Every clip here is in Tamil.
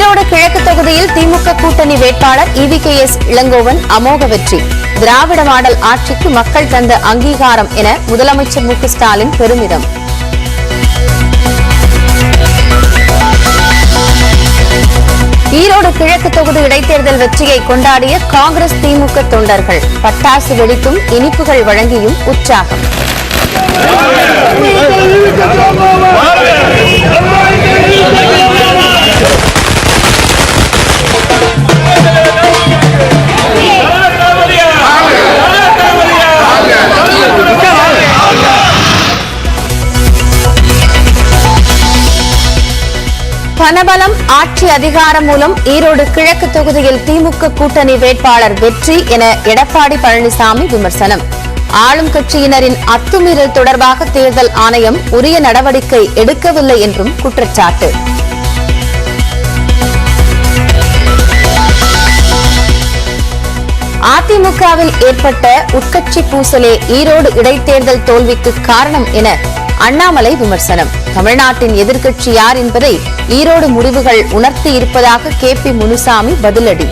ஈரோடு கிழக்கு தொகுதியில் திமுக கூட்டணி வேட்பாளர் EVKS இளங்கோவன் அமோக வெற்றி. திராவிட மாடல் ஆட்சிக்கு மக்கள் தந்த அங்கீகாரம் என முதலமைச்சர் மு க ஸ்டாலின் பெருமிதம். ஈரோடு கிழக்கு தொகுதி இடைத்தேர்தல் வெற்றியை கொண்டாடிய காங்கிரஸ் திமுக தொண்டர்கள் பட்டாசு வெடித்தும் இனிப்புகள் வழங்கியும் உற்சாகம். பணபலம் ஆட்சி அதிகாரம் மூலம் ஈரோடு கிழக்கு தொகுதியில் திமுக கூட்டணி வேட்பாளர் வெற்றி என எடப்பாடி பழனிசாமி விமர்சனம். ஆளும் கட்சியினரின் அத்துமீறல் தொடர்பாக தேர்தல் ஆணையம் உரிய நடவடிக்கை எடுக்கவில்லை என்றும் குற்றச்சாட்டு. அதிமுகவில் ஏற்பட்ட உட்கட்சி பூசலே ஈரோடு இடைத்தேர்தல் தோல்விக்கு காரணம் என அண்ணாமலை விமர்சனம். தமிழ்நாட்டின் எதிர்க்கட்சி யார் என்பதை ஈரோடு முடிவுகள் உணர்த்தி இருப்பதாக KP முனுசாமி பதிலடி.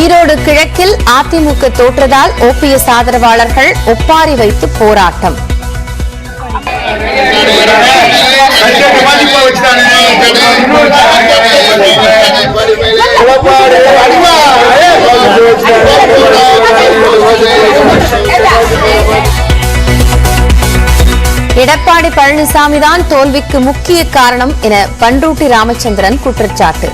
ஈரோடு கிழக்கில் அதிமுக தோற்றதால் OPS ஆதரவாளர்கள் ஒப்பாரி வைத்து போராட்டம். எடப்பாடி பழனிசாமி தான் தோல்விக்கு முக்கிய காரணம் என பண்ருட்டி ராமச்சந்திரன் குற்றச்சாட்டு.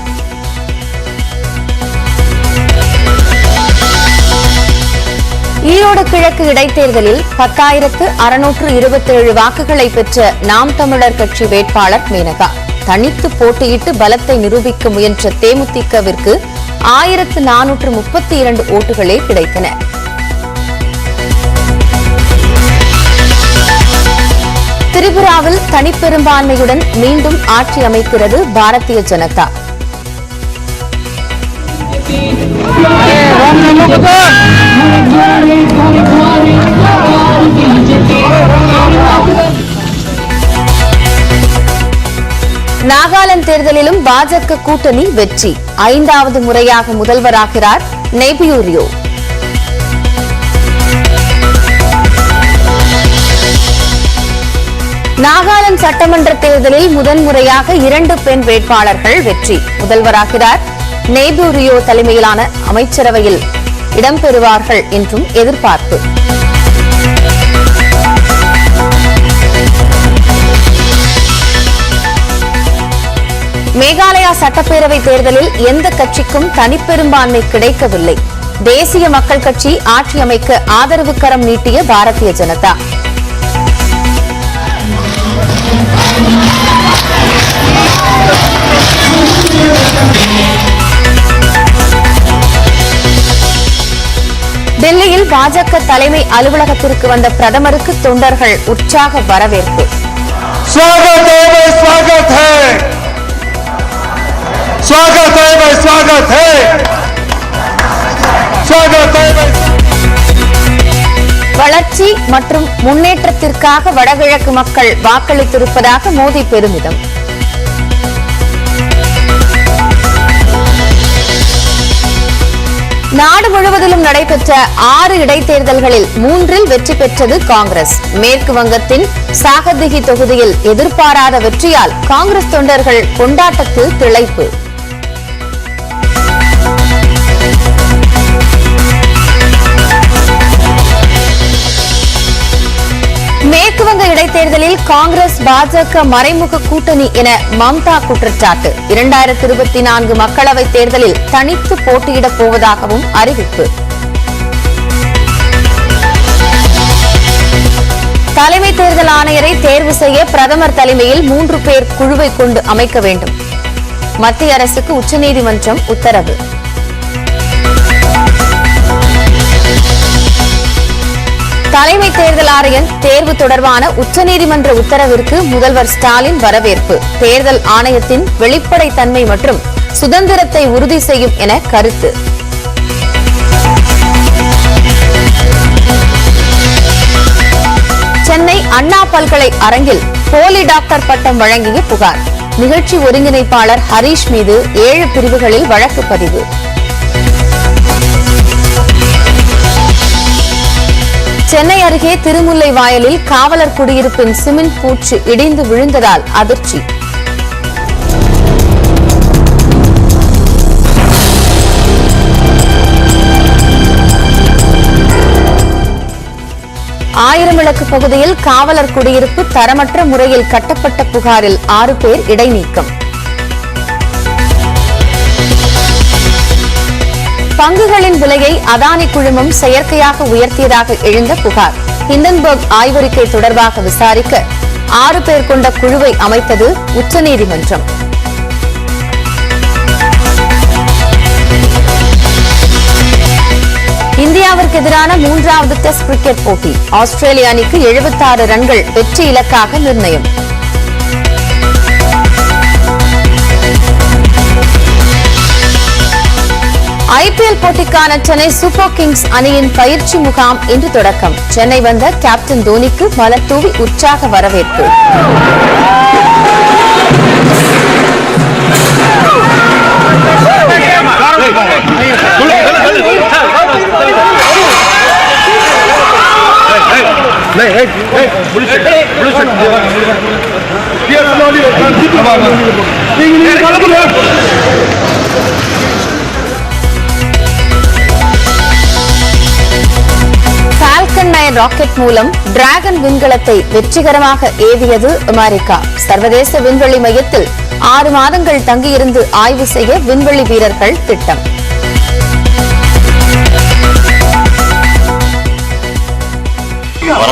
ஈரோடு கிழக்கு இடைத்தேர்தலில் 10,627 வாக்குகளை பெற்ற நாம் தமிழர் கட்சி வேட்பாளர் மேனகா தனித்து போட்டியிட்டு பலத்தை நிரூபிக்க முயன்ற தேமுதிகவிற்கு 1,432 ஓட்டுகளே கிடைத்தன. திரிபுராவில் தனிப்பெரும்பான்மையுடன் மீண்டும் ஆட்சி அமைக்கிறது பாரதிய ஜனதா. நாகாலாந்து தேர்தலிலும் பாஜக கூட்டணி வெற்றி. 5வது முறையாக முதல்வராகிறார் நெய்பியூ ரியோ. நாகாலாந்து சட்டமன்ற தேர்தலில் முதன்முறையாக 2 பெண் வேட்பாளர்கள் வெற்றி. முதல்வராகிறார் நெய்பியூ ரியோ தலைமையிலான அமைச்சரவையில் இடம்பெறுவார்கள் என்றும் எதிர்பார்ப்பு. மேகாலயா சட்டப்பேரவை தேர்தலில் எந்த கட்சிக்கும் தனிப்பெரும்பான்மை கிடைக்கவில்லை. தேசிய மக்கள் கட்சி ஆட்சி அமைக்க ஆதரவு கரம் நீட்டிய பாரதிய ஜனதா. டெல்லியில் பாஜக தலைமை அலுவலகத்திற்கு வந்த பிரதமருக்கு தொண்டர்கள் உற்சாக வரவேற்பு. வளர்ச்சி மற்றும் முன்னேற்றத்திற்காக வடகிழக்கு மக்கள் வாக்களித்திருப்பதாக மோடி பெருமிதம். நாடு முழுவதிலும் நடைபெற்ற 6 இடைத்தேர்தல்களில் 3இல் வெற்றி பெற்றது காங்கிரஸ். மேற்கு வங்கத்தின் சாகதிகி தொகுதியில் எதிர்பாராத வெற்றியால் காங்கிரஸ் தொண்டர்கள் கொண்டாட்டத்தில் திளைப்பு. மேற்குவங்க இடைத்தேர்தலில் காங்கிரஸ் பாஜக மறைமுக கூட்டணி என மம்தா குற்றச்சாட்டு. 2024 மக்களவைத் தேர்தலில் தனித்து போட்டியிடப் போவதாகவும் அறிவிப்பு. தலைமை தேர்தல் ஆணையரை தேர்வு செய்ய பிரதமர் தலைமையில் 3 பேர் குழுவை கொண்டு அமைக்க வேண்டும். மத்திய அரசுக்கு உச்சநீதிமன்றம் உத்தரவு. தலைமை தேர்தல் ஆணையர் தேர்வு தொடர்பான உச்சநீதிமன்ற உத்தரவிற்கு முதல்வர் ஸ்டாலின் வரவேற்பு. தேர்தல் ஆணையத்தின் வெளிப்படைத்தன்மை மற்றும் சுதந்திரத்தை உறுதி செய்யும் என கருத்து. சென்னை அண்ணா பல்கலை அரங்கில் போலி டாக்டர் பட்டம் வழங்கிய புகார். நிகழ்ச்சி ஒருங்கிணைப்பாளர் ஹரீஷ் மீது 7 பிரிவுகளில் வழக்கு பதிவு. சென்னை அருகே திருமுல்லைவாயலில் காவலர் குடியிருப்பின் சிமெண்ட் பூச்சு இடிந்து விழுந்ததால் அதிர்ச்சி. ஆயிரம்விளக்கு பகுதியில் காவலர் குடியிருப்பு தரமற்ற முறையில் கட்டப்பட்ட புகாரில் 6 பேர் இடைநீக்கம். பங்குகளின் விலையை அதானி குழுமம் செயற்கையாக உயர்த்தியதாக எழுந்த புகார். ஹிண்டன்பர்க் ஆய்வறிக்கை தொடர்பாக விசாரிக்க 6 பேர் கொண்ட குழுவை அமைத்தது உச்சநீதிமன்றம். இந்தியாவிற்கு எதிரான 3வது டெஸ்ட் கிரிக்கெட் போட்டி. ஆஸ்திரேலிய அணிக்கு 76 ரன்கள் வெற்றி இலக்காக நிர்ணயம். ஐபிஎல் போட்டிக்கான சென்னை சூப்பர் கிங்ஸ் அணியின் பயிற்சி முகாம் இன்று தொடக்கம். சென்னை வந்த கேப்டன் தோனிக்கு மலர் தூவி உற்சாக வரவேற்பு. ஃபால்கன் 9 ராக்கெட் மூலம் டிராகன் விண்கலத்தை வெற்றிகரமாக ஏவியது அமெரிக்கா. சர்வதேச விண்வெளி மையத்தில் 6 மாதங்கள் தங்கியிருந்து ஆய்வு செய்ய விண்வெளி வீரர்கள் திட்டம்.